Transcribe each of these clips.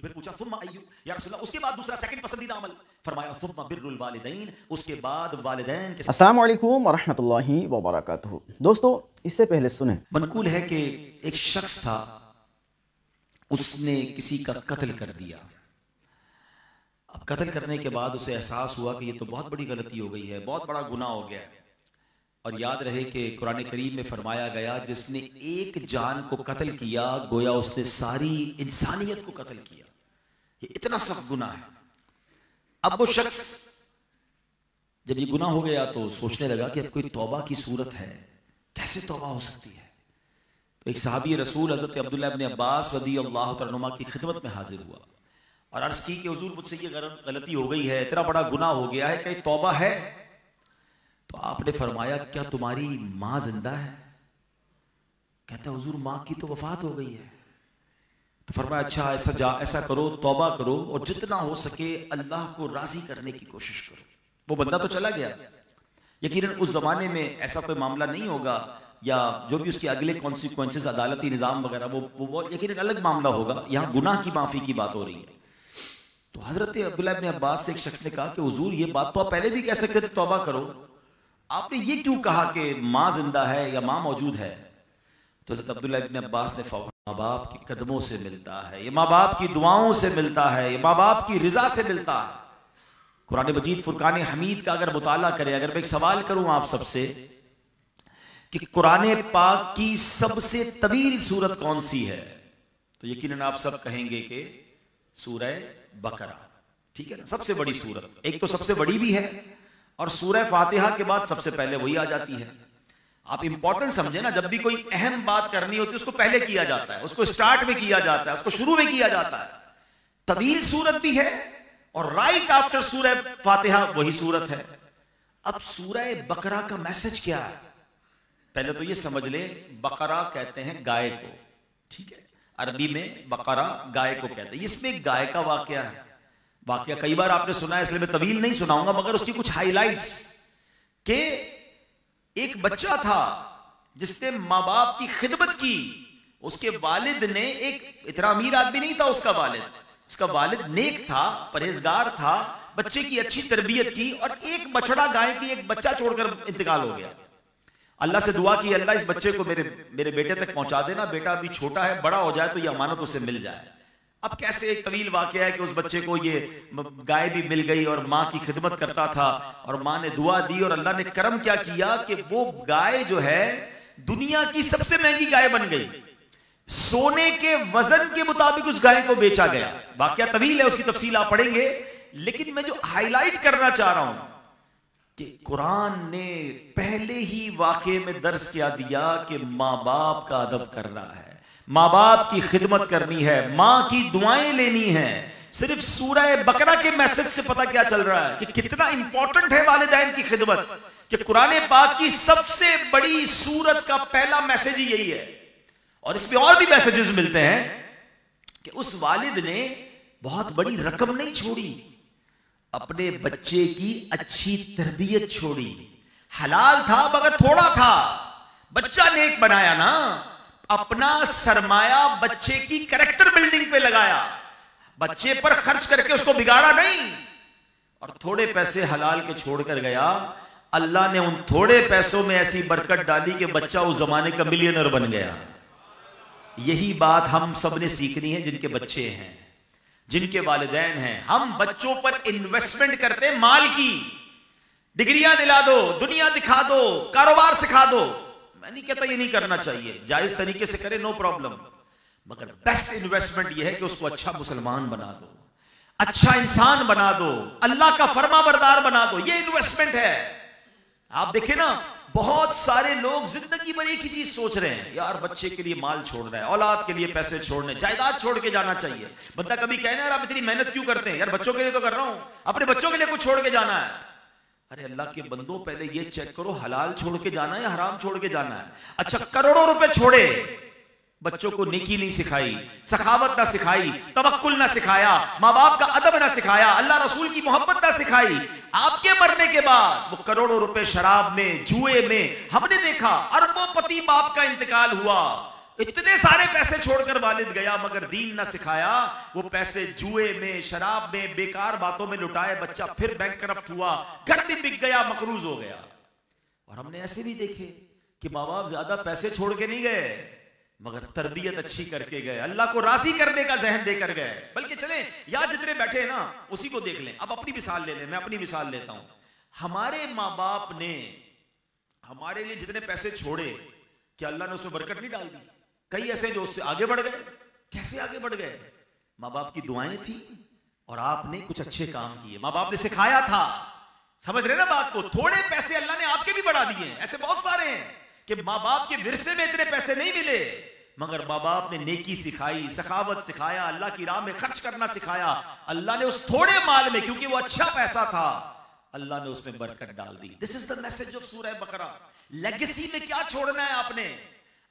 फिर पूछा सुम्मा अय्यु या रसूलल्लाह, उसके बाद दूसरा सेकंड पसंदीदा अमल, फरमाया सुम्मा बिर्रुल वालिदैन, उसके बाद वालिदैन के। अस्सलाम वालेकुम वरहमतुल्लाहि वबरकातुहू। दोस्तों, इससे पहले सुने, मनकूल है कि एक शख्स था, उसने किसी का कत्ल कर दिया। अब कत्ल करने के बाद उसे एहसास हुआ कि ये तो बहुत बड़ी गलती हो गई है, बहुत बड़ा गुनाह हो गया है। और याद रहे कि कुरान करीम में फरमाया गया, जिसने एक जान को कत्ल किया गोया उसने सारी इंसानियत को कत्ल किया। ये इतना सख्त गुनाह है। अब वो शख्स जब ये गुनाह हो गया तो सोचने लगा कि अब कोई तौबा की सूरत है, कैसे तौबा हो सकती है। तो एक सहाबी रसूल हज़रत अब्दुल्लाह इब्न अब्बास रज़ियल्लाहु तआला अन्हुमा की खिदमत में हाजिर हुआ और अर्ज की कि हुजूर मुझसे ये गलती हो गई है, इतना बड़ा गुनाह हो गया है, कहीं तौबा है? तो आपने फरमाया, क्या तुम्हारी माँ जिंदा है? कहता हुजूर माँ की तो वफात हो गई है। तो फरमाया, अच्छा ऐसा करो, तौबा करो और जितना हो सके अल्लाह को राजी करने की कोशिश करो। वो बंदा तो चला गया। यकीनन उस जमाने में ऐसा कोई मामला नहीं होगा, या जो भी उसके अगले कॉन्सिक्वेंसेस अदालती निज़ाम वगैरह वो यकीनन अलग मामला होगा। यहाँ गुनाह की माफी की बात हो रही है। तो हजरत अब्दुल्लाह इब्न अब्बास से एक शख्स ने कहा कि हुजूर ये बात तो आप पहले भी कह सकते थे, तौबा करो, आपने ये क्यों कहा कि माँ जिंदा है या माँ मौजूद है? तो हज़रत अब्दुल्लाह इब्न अब्बास ने फरमाया, माँ बाप के कदमों से मिलता है, ये माँ बाप की दुआओं से मिलता है, ये माँ बाप की रिजा से मिलता है। कुरान मजीद फुरकान हमीद का अगर मुताला करें, अगर मैं एक सवाल करूं आप सबसे कि कुरान पाक की सबसे तवील सूरत कौन सी है, तो यकीनन आप सब कहेंगे कि सूरह बकरा। ठीक है ना, सबसे बड़ी सूरत। एक तो सबसे बड़ी भी है और सूरह फातिहा के बाद सबसे पहले वही आ जाती है। आप इंपॉर्टेंट समझे ना, जब भी कोई अहम बात करनी होती है उसको पहले किया जाता है, उसको स्टार्ट में किया जाता है, उसको शुरू में किया जाता है। तवील सूरत भी है और राइट आफ्टर सूरह फातिहा वही सूरत है। अब सूरह बकरा का मैसेज क्या है? पहले तो ये समझ ले, बकरा कहते हैं गाय को। ठीक है, अरबी में बकरा गाय को कहते हैं। इसमें गाय का वाकया है। वाकया कई बार आपने सुना है, इसलिए मैं तवील नहीं सुनाऊंगा, मगर उसकी कुछ हाइलाइट्स के एक बच्चा था जिसने माँ बाप की खिदमत की। उसके वालिद ने, एक इतना अमीर आदमी नहीं था उसका वालिद नेक था, परहेजगार था, बच्चे की अच्छी तरबियत की और एक बछड़ा गाय की एक बच्चा छोड़कर इंतकाल हो गया। अल्लाह से दुआ की, अल्लाह इस बच्चे को मेरे बेटे तक पहुंचा देना, बेटा अभी छोटा है, बड़ा हो जाए तो ये अमानत उसे मिल जाए। अब कैसे एक तवील वाकया है कि उस बच्चे को ये गाय भी मिल गई और माँ की खिदमत करता था और माँ ने दुआ दी और अल्लाह ने करम क्या किया कि वो गाय जो है दुनिया की सबसे महंगी गाय बन गई। सोने के वजन के मुताबिक उस गाय को बेचा गया। वाकया तवील है, उसकी तफसील आप पढ़ेंगे, लेकिन मैं जो हाईलाइट करना चाह रहा हूं कि कुरान ने पहले ही वाकये में दर्ज क्या दिया कि माँ बाप का अदब करना है, माँ बाप की खिदमत करनी है, माँ की दुआएं लेनी है। सिर्फ सूरह बकरा के मैसेज से पता क्या चल रहा है कि कितना इंपॉर्टेंट है वालिदैन की खिदमत, कि कुरान पाक की सबसे बड़ी सूरत का पहला मैसेज ही यही है। और इसमें और भी मैसेजेस मिलते हैं कि उस वालिद ने बहुत बड़ी रकम नहीं छोड़ी, अपने बच्चे की अच्छी तरबियत छोड़ी। हलाल था मगर थोड़ा था, बच्चा नेक बनाया ना, अपना सरमाया बच्चे की कैरेक्टर बिल्डिंग पे लगाया, बच्चे पर खर्च करके उसको बिगाड़ा नहीं और थोड़े पैसे हलाल के छोड़कर गया। अल्लाह ने उन थोड़े पैसों में ऐसी बरकत डाली कि बच्चा उस जमाने का मिलियनर बन गया। यही बात हम सब ने सीखनी है, जिनके बच्चे हैं, जिनके वालिदैन हैं। हम बच्चों पर इन्वेस्टमेंट करते हैं, माल की। डिग्रियां दिला दो, दुनिया दिखा दो, कारोबार सिखा दो। मैं नहीं कहता ये नहीं करना चाहिए, जायज तरीके से करे, नो प्रॉब्लम, मगर बेस्ट इन्वेस्टमेंट ये है कि उसको अच्छा मुसलमान बना दो, अच्छा इंसान बना दो, अल्लाह का फर्मा बरदार बना दो। ये इन्वेस्टमेंट है। आप देखें ना, बहुत सारे लोग जिंदगी भर एक ही चीज सोच रहे हैं, यार बच्चे के लिए माल छोड़ना है, औलाद के लिए पैसे छोड़ने, जायदाद छोड़ के जाना चाहिए। बंदा कभी कहना, यार आप इतनी मेहनत क्यों करते हैं? यार बच्चों के लिए तो कर रहा हूं, अपने बच्चों के लिए कुछ छोड़ के जाना है। अरे अल्लाह के बंदों, पहले ये चेक करो, हलाल छोड़ के जाना है या हराम छोड़ के जाना है? अच्छा, करोड़ों रुपए छोड़े, बच्चों को नेकी नहीं सिखाई, सखावत ना सिखाई, तवक्कुल ना सिखाया, माँ बाप का अदब ना सिखाया, अल्लाह रसूल की मोहब्बत ना सिखाई। आपके मरने के बाद वो करोड़ों रुपए शराब में, जुए में, हमने देखा अरबों पति बाप का इंतकाल हुआ, इतने सारे पैसे छोड़कर वालिद गया मगर दीन ना सिखाया। वो पैसे जुए में, शराब में, बेकार बातों में लुटाए, बच्चा फिर बैंकरप्ट हुआ, घर भी बिक गया, मकरूज हो गया। और हमने ऐसे भी देखे कि माँ बाप ज्यादा पैसे छोड़ के नहीं गए मगर तरबियत अच्छी करके गए, अल्लाह को राजी करने का जहन देकर गए। बल्कि चले या जितने बैठे हैं ना उसी को देख लें। अब अपनी मिसाल ले लें, मैं अपनी मिसाल लेता हूं। हमारे माँ बाप ने हमारे लिए जितने पैसे छोड़े, क्या अल्लाह ने उसमें बरकत नहीं डाल दी? कई ऐसे जो उससे आगे बढ़ गए। कैसे आगे बढ़ गए? माँ बाप की दुआएं थी और आपने कुछ अच्छे काम किए, माँ बाप ने सिखाया था। समझ रहे ना बात को? थोड़े पैसे अल्लाह ने आपके भी बढ़ा दिए। ऐसे बहुत सारे हैं कि माँ बाप के विरसे में इतने पैसे नहीं मिले मगर माँ बाप ने नेकी सिखाई, सखावत सिखाया, अल्लाह की राह में खर्च करना सिखाया। अल्लाह ने उस थोड़े माल में, क्योंकि वो अच्छा पैसा था, अल्लाह ने उसमें बरकत डाल दी। This is the message of Surah Baqarah. Legacy में क्या छोड़ना है आपने?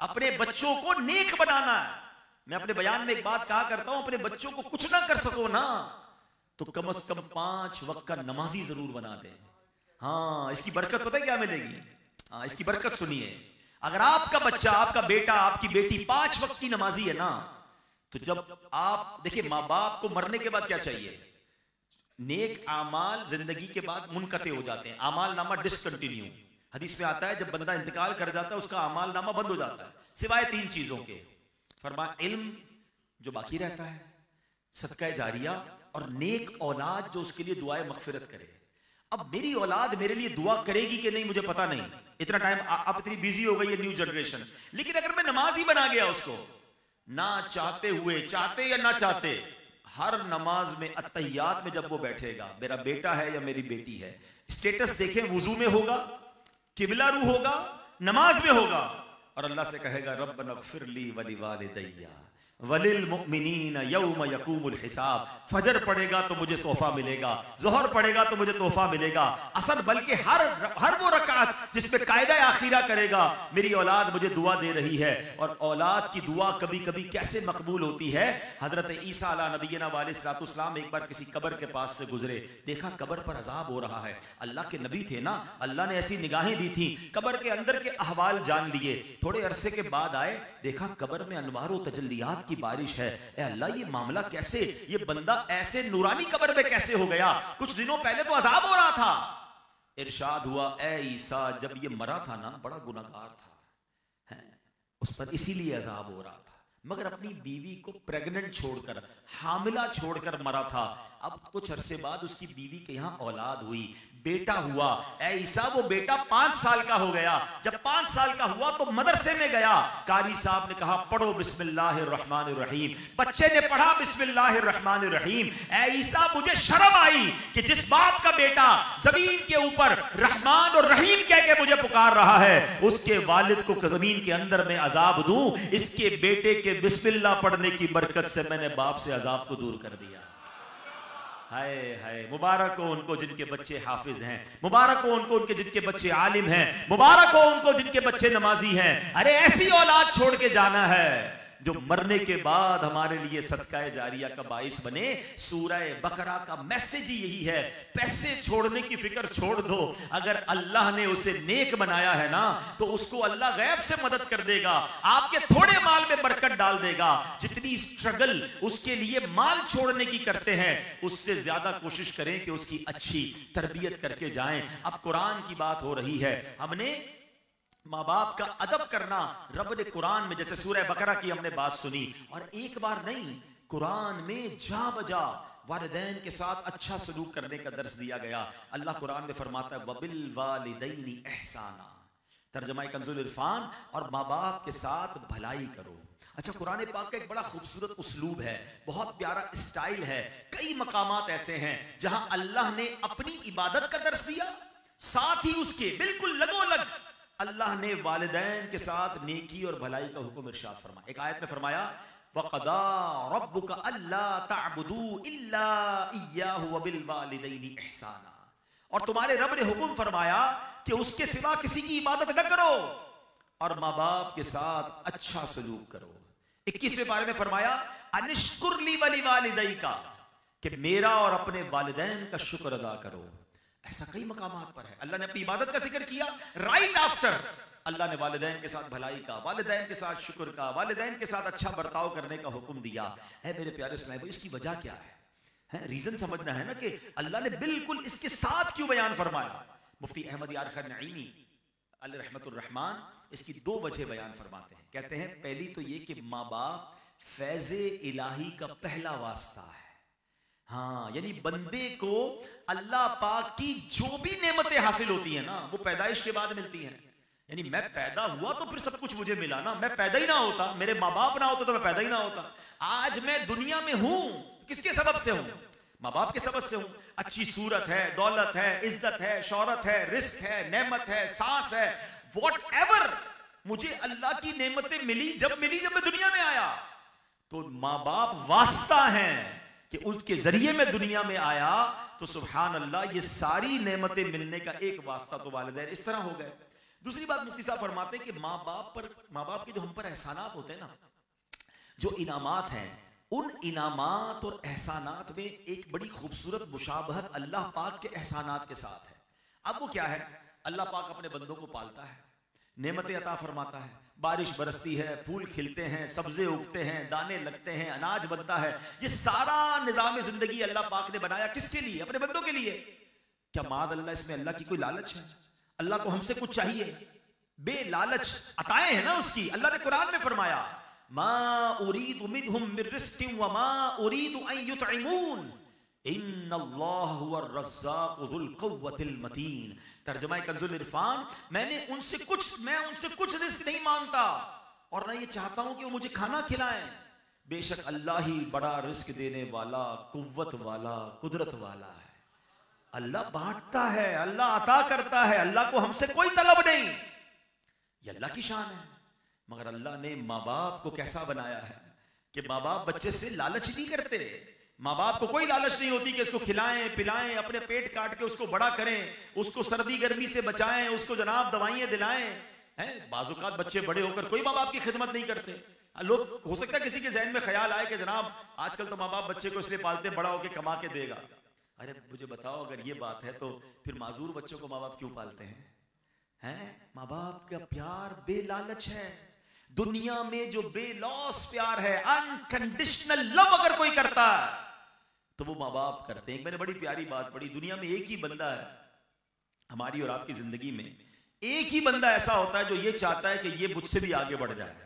अपने बच्चों को नेक बनाना है। मैं अपने बयान में एक बात कहा करता हूं, अपने बच्चों को कुछ ना कर सको ना तो कम से कम 5 वक्त का नमाजी जरूर बना दे। हाँ, इसकी बरकत पता है क्या मिलेगी? हाँ, इसकी बरकत सुनिए। अगर आपका बच्चा, आपका बेटा, आपकी बेटी 5 वक्त की नमाजी है ना, तो जब आप देखिए, माँ बाप को मरने के बाद क्या चाहिए? नेक आमाल जिंदगी के बाद मुनकते हो जाते हैं, आमाल नामा डिसकंटिन्यू। हदीस में आता है जब बंदा इंतकाल कर जाता है उसका आमाल नामा बंद हो जाता है सिवाय 3 चीजों के। फरमाया इल्म जो बाकी रहता है, सदका जारिया और नेक औलाद जो उसके लिए दुआए मगफिरत करे। अब मेरी औलाद मेरे लिए दुआ करेगी कि नहीं मुझे पता नहीं, इतना टाइम अब इतनी बिजी हो गई है न्यू जनरेशन। लेकिन अगर मैं नमाजी बना गया उसको, ना चाहते हुए, चाहते या ना चाहते, हर नमाज में अत्तहियात में जब वो बैठेगा, मेरा बेटा है या मेरी बेटी है, स्टेटस देखें, वुजू में होगा, किबला रू होगा, नमाज में होगा और अल्लाह से कहेगा रब्बना ग़फ़िरली वली वालिदैया वलिल मुमिनीन यौम यक़ूमुल हिसाब। फजर पढ़ेगा तो मुझे तोहफा मिलेगा, ज़ोहर पढ़ेगा तो मुझे तोहफा मिलेगा, असर बल्कि हर वो रकात जिसमें कायदा आखिरा करेगा, मेरी औलाद मुझे दुआ दे रही है। और औलाद की दुआ कभी कभी कैसे मकबूल होती है। हजरत ईसा अला नबीना वालेस्सलाम एक बार किसी कब्र के पास से गुजरे, देखा कब्र पर अजाब हो रहा है। अल्लाह के नबी थे ना, अल्लाह ने ऐसी निगाहें दी थी, कब्र के अंदर के अहवाल जान लिए। थोड़े अरसे के बाद आए, देखा कब्र में अनवार तजल्लियात की बारिश है। ए अल्लाह, ये मामला कैसे, ये बंदा ऐसे नूरानी कब्र में कैसे हो गया? कुछ दिनों पहले तो अजाब हो रहा था। इरशाद हुआ, ए ईसा, जब ये मरा था ना बड़ा गुनाहगार था, उस पर इसीलिए अजाब हो रहा था, मगर अपनी बीवी को प्रेग्नेंट छोड़कर, हामिला छोड़कर मरा था। अब कुछ अरसे बाद उसकी बीवी के यहाँ औलाद हुई, बेटा हुआ। ऐ ईसा, वो बेटा 5 साल का हो गया। जब 5 साल का हुआ तो मदरसे में गया, कारी साहब ने कहा पढ़ो बिस्मिल्लाहिर्रहमानिर्रहीम। बच्चे ने पढ़ा बिस्मिल्लाहिर्रहमानिर्रहीम। ऐ ईसा, मुझे शर्म आई कि जिस बाप का बेटा जमीन के ऊपर रहमान और रहीम कह के मुझे पुकार रहा है, उसके वालिद को जमीन के अंदर में अजाब दूं। इसके बेटे के बिस्मिल्लाह पढ़ने की बरकत से मैंने बाप से अजाब को दूर कर दिया। हाय हाय, मुबारक हो उनको जिनके बच्चे हाफिज हैं, मुबारक हो उनको उनके जिनके बच्चे आलिम हैं, मुबारक हो उनको जिनके बच्चे नमाजी हैं। अरे ऐसी औलाद छोड़ के जाना है जो मरने के बाद हमारे लिए सदका जारिया का बाइस बने। सूरह बकरा का मैसेज ही यही है, पैसे छोड़ने की फिक्र छोड़ दो। अगर अल्लाह ने उसे नेक बनाया है ना तो उसको अल्लाह गैब से मदद कर देगा, आपके थोड़े माल में बरकत डाल देगा। जितनी स्ट्रगल उसके लिए माल छोड़ने की करते हैं, उससे ज्यादा कोशिश करें कि उसकी अच्छी तरबियत करके जाएं। अब कुरान की बात हो रही है, हमने माँ बाप का अदब करना रब ने कुरान में, जैसे सूरह बकरा की हमने बात सुनी, और एक बार नहीं, कुरान में जा बजा वालिदैन के साथ अच्छा सलूक करने का दर्स दिया गया। अल्लाह कुरान में फरमाता है वबिल वालिदैनि एहसाना, तर्जमा कंजुल इरफान, और माँ बाप के साथ भलाई करो। अच्छा, कुरान पाक का एक बड़ा खूबसूरत उसलूब है, बहुत प्यारा स्टाइल है। कई मकामात ऐसे हैं जहां अल्लाह ने अपनी इबादत का दर्स दिया, साथ ही उसके बिल्कुल लगोलग अल्लाह ने वालिदैन के साथ नेकी और भलाई का हुक्म इरशाद फरमाया। एक आयत में फरमाया वक़दा रब्बुका अल्ला तअबुदू इल्ला इय्याहु वबिल वालिदैनि इहसाना, और तुम्हारे रब ने हुक्म फरमाया कि उसके सिवा किसी की इबादत न करो और माँ बाप के साथ अच्छा सलूक करो। 21वें पारे में फरमाया अनिश्कुरली वली वालिदैका, कि मेरा और अपने वालिदैन का शुक्र अदा करो। ऐसा कई मकामात पर है। अल्लाह ने अपनी इबादत का जिक्र किया, राइट आफ्टर अल्लाह ने वालिदैन के साथ भलाई का, वालिदैन के साथ शुक्र का, वालिदैन के साथ अच्छा बर्ताव करने का हुक्म दिया है। मेरे प्यारे इस्लामी भाई, इसकी वजह क्या है? रीजन समझना है ना कि अल्लाह ने बिल्कुल इसके साथ क्यों बयान फरमाया। मुफ्ती अहमद यार खान नईमी अलैहि रहमतुर रहमान इसकी दो वजह बयान फरमाते हैं। कहते हैं पहली तो ये कि माँ बाप फैज़े इलाही का पहला वास्ता है। हाँ, यानी बंदे को अल्लाह पाक की जो भी नेमतें हासिल होती है ना, वो पैदाइश के बाद मिलती हैं। यानी मैं पैदा हुआ तो फिर सब कुछ मुझे मिला ना, मैं पैदा ही ना होता, मेरे माँ बाप ना होते तो मैं पैदा ही ना होता। आज मैं दुनिया में हूं किसके सबब से हूं? माँ बाप के सबब से हूं। अच्छी सूरत है, दौलत है, इज्जत है, शौहरत है, रिस्क है, नेमत है, सांस है, व्हाटएवर मुझे अल्लाह की नेमतें मिली जब मैं दुनिया में आया। तो माँ बाप वास्ता हैं कि उसके जरिए मैं दुनिया में आया। तो सुभान अल्लाह, ये सारी नेमतें मिलने का एक वास्ता तो वालिदैन इस तरह हो गए। दूसरी बात मुफ्ती साहब फरमाते हैं कि माँ बाप के जो हम पर एहसानात होते हैं ना, जो इनामात हैं, उन इनामात और एहसानात में एक बड़ी खूबसूरत मुशाबहत अल्लाह पाक के एहसानात के साथ है। अब वो क्या है? अल्लाह पाक अपने बंदों को पालता है, नेमतें अता फरमाता है, बारिश बरसती है, फूल खिलते हैं, सब्जे उगते हैं, दाने लगते हैं, अनाज बनता है। ये सारा निजाम जिंदगी अल्लाह पाक ने बनाया किसके लिए? अपने बंदों के लिए। क्या माद अल्लाह इसमें अल्लाह की कोई लालच है? अल्लाह को हमसे कुछ चाहिए? बेलालच अताएं हैं ना उसकी। अल्लाह ने कुरान में फरमाया, मा उरीदु मिनहुम मिर रिज़्क़िन व मा उरीदु अन युतइमून इन्नल्लाह हुवर रज़्ज़ाक़ु ज़ुल क़ुव्वतिल मतीन। तर्जुमा कंज़ुल इरफान, मैं उनसे कुछ रिस्क नहीं मांगता और ना ये चाहता हूं कि वो मुझे खाना खिलाएं। बेशक अल्लाह ही बड़ा रिस्क देने वाला, कुव्वत वाला, कुदरत वाला है। अल्लाह बांटता है, अल्लाह अता करता है, अल्लाह को हमसे कोई तलब नहीं। ये अल्लाह की शान है। मगर अल्लाह ने माँ बाप को कैसा बनाया है कि माँ बाप बच्चे से लालच नहीं करते। माँ बाप को कोई लालच नहीं होती कि इसको खिलाएं पिलाएं, अपने पेट काट के उसको बड़ा करें, उसको सर्दी गर्मी से बचाएं, उसको जनाब दवाइयां दिलाएं। हैं बाजुकात बच्चे बड़े होकर कोई माँ बाप की खिदमत नहीं करते। लोग, हो सकता है किसी के जहन में ख्याल आए कि जनाब आजकल तो माँ बाप बच्चे को इसलिए पालते बड़ा होकर कमा के देगा। अरे मुझे बताओ, अगर ये बात है तो फिर माजूर बच्चों को माँ बाप क्यों पालते हैं? माँ बाप का प्यार बेलालच है। दुनिया में जो बेलॉस प्यार है, अनकंडीशनल लव अगर कोई करता है तो वो माँ बाप करते हैं। मैंने बड़ी प्यारी बात पढ़ी, दुनिया में एक ही बंदा है हमारी और आपकी जिंदगी में, एक ही बंदा ऐसा होता है जो ये चाहता है कि ये मुझसे भी आगे बढ़ जाए।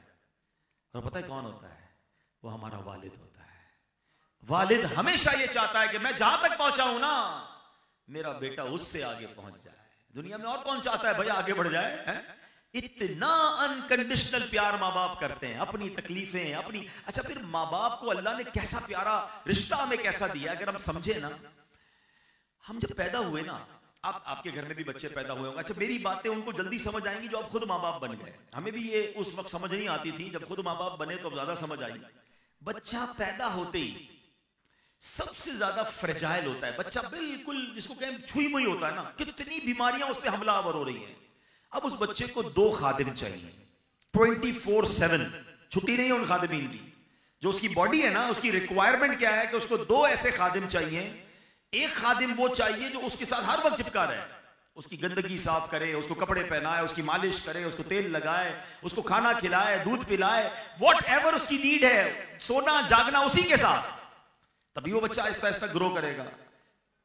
और पता है कौन होता है? वो हमारा वालिद होता है। वालिद हमेशा ये चाहता है कि मैं जहां तक पहुंचा हूं ना, मेरा बेटा उससे आगे पहुंच जाए। दुनिया में और कौन चाहता है भैया आगे बढ़ जाए? इतना अनकंडीशनल प्यार माँ बाप करते हैं, अपनी तकलीफें अपनी। अच्छा, फिर माँ बाप को अल्लाह ने कैसा प्यारा रिश्ता हमें कैसा दिया, अगर हम समझे ना। हम जब पैदा हुए ना, आपके घर में भी बच्चे पैदा हुए होंगे। अच्छा, मेरी बातें उनको जल्दी समझ आएंगी जो आप खुद माँ बाप बन गए। हमें भी ये उस वक्त समझ नहीं आती थी, जब खुद माँ बाप बने तो ज्यादा समझ आई। बच्चा पैदा होते ही सबसे ज्यादा फ्रेजाइल होता है बच्चा, बिल्कुल जिसको कहें छुई मुई होता है ना, कितनी बीमारियां उस पर हमलावर हो रही हैं। अब उस बच्चे को 2 खादिम चाहिए 24/7, छुट्टी नहीं है उन खादिमीन की। जो उसकी बॉडी है ना, उसकी रिक्वायरमेंट क्या है कि उसको 2 ऐसे खादिम चाहिए। एक खादिम वो चाहिए जो उसके साथ हर वक्त चिपका रहे, उसकी गंदगी साफ करे, उसको कपड़े पहनाए, उसकी मालिश करे, उसको तेल लगाए, उसको खाना खिलाए, दूध पिलाए, व्हाटएवर उसकी नीड है, सोना जागना उसी के साथ। तभी वो बच्चा आहिस्ता आहिस्ता ग्रो करेगा।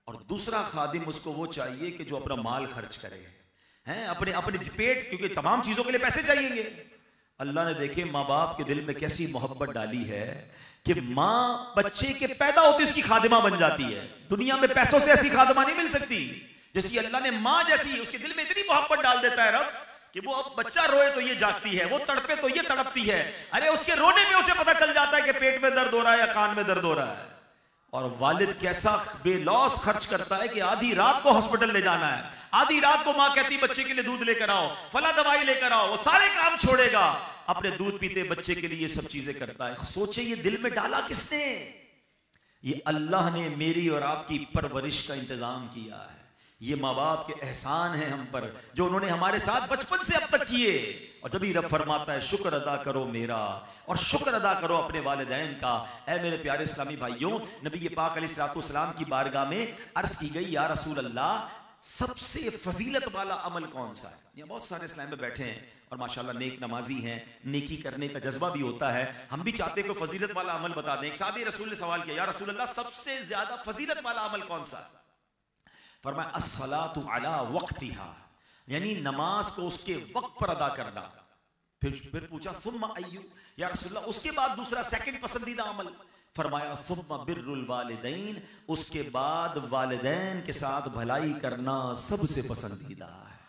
और दूसरा खादिम उसको वो चाहिए कि जो अपना माल खर्च करे, हैं अपने पेट, क्योंकि तमाम चीजों के लिए पैसे चाहिए। अल्लाह ने देखे माँ बाप के दिल में कैसी मोहब्बत डाली है कि माँ बच्चे के पैदा होते उसकी खादिमा बन जाती है। दुनिया में पैसों से ऐसी खादिमा नहीं मिल सकती जैसी अल्लाह ने माँ जैसी, उसके दिल में इतनी मोहब्बत डाल देता है रब कि वो अब बच्चा रोए तो ये जागती है, वो तड़पे तो ये तड़पती है। अरे उसके रोने में उसे पता चल जाता है कि पेट में दर्द हो रहा है या कान में दर्द हो रहा है। और वालिद कैसा बेलौस खर्च करता है कि आधी रात को हॉस्पिटल ले जाना है, आधी रात को माँ कहती बच्चे के लिए दूध लेकर आओ, फला दवाई लेकर आओ, वो सारे काम छोड़ेगा, अपने दूध पीते बच्चे के लिए ये सब चीजें करता है। सोचे ये दिल में डाला किसने? ये अल्लाह ने मेरी और आपकी परवरिश का इंतजाम किया है। ये माँ बाप के एहसान हैं हम पर जो उन्होंने हमारे साथ बचपन से अब तक किए। और जब ही रब फरमाता है शुक्र अदा करो मेरा और शुक्र अदा करो अपने वालिदैन का। ऐ मेरे प्यारे इस्लामी भाइयों, नबी पाक अलैहिस्सलातु वस्सलाम की बारगाह में अर्ज की गई, या रसूल अल्लाह सबसे फजीलत वाला अमल कौन सा है? यहाँ बहुत सारे इस्लाम में बैठे हैं और माशाल्लाह नेक नमाजी हैं, नेकी करने का जज्बा भी होता है, हम भी चाहते हैं कि फजीलत वाला अमल बता दें। एक साहबी रसूल ने सवाल किया, या रसूल अल्लाह सबसे ज्यादा फजीलत वाला अमल कौन सा? फरमाया अस्सलातु अला वक्तिहा, यानी नमाज को उसके वक्त पर अदा करना। फिर पूछा सुम्मा अय्यु, या रसूलल्लाह उसके बाद दूसरा सेकंड पसंदीदा अमल? फरमाया सुम्मा बिर्रुल वालिदैन, उसके बाद वालिदैन के साथ भलाई करना सबसे पसंदीदा है।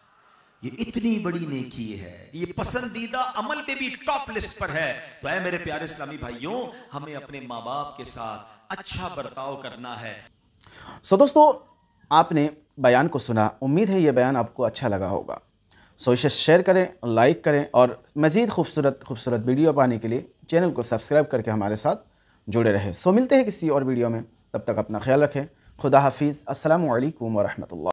ये इतनी बड़ी नेकी है, ये पसंदीदा अमल में भी टॉप लिस्ट पर है। तो ऐ मेरे प्यारे इस्लामी भाइयों, हमें अपने माँ बाप के साथ अच्छा बर्ताव करना है। सो दोस्तों, आपने बयान को सुना, उम्मीद है ये बयान आपको अच्छा लगा होगा। सो इसे शेयर करें, लाइक करें और मज़ीद खूबसूरत वीडियो पाने के लिए चैनल को सब्सक्राइब करके हमारे साथ जुड़े रहे। सो मिलते हैं किसी और वीडियो में, तब तक अपना ख्याल रखें। खुदा हाफिज़। अस्सलामु अलैकुम व रहमतुल्लाह।